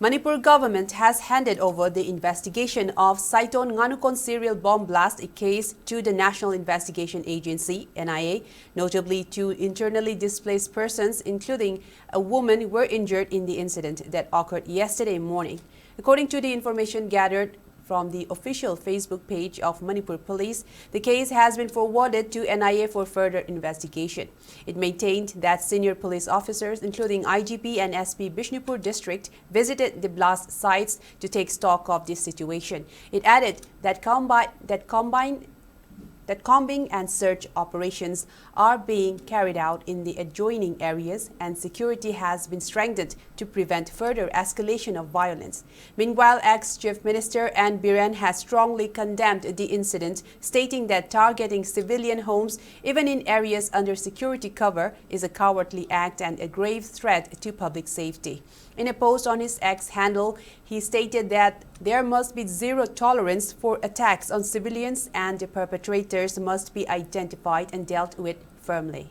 Manipur government has handed over the investigation of Saiton Nganukon serial bomb blast case to the National Investigation Agency, NIA. Notably, 2 internally displaced persons, including a woman, were injured in the incident that occurred yesterday morning. According to the information gathered from the official Facebook page of Manipur Police, the case has been forwarded to NIA for further investigation. It maintained that senior police officers, including IGP and SP Bishnupur district, visited the blast sites to take stock of this situation. It added that combing and search operations are being carried out in the adjoining areas and security has been strengthened to prevent further escalation of violence. Meanwhile, ex-Chief Minister N. Biren has strongly condemned the incident, stating that targeting civilian homes, even in areas under security cover, is a cowardly act and a grave threat to public safety. In a post on his X handle, he stated that there must be zero tolerance for attacks on civilians and the perpetrators must be identified and dealt with firmly.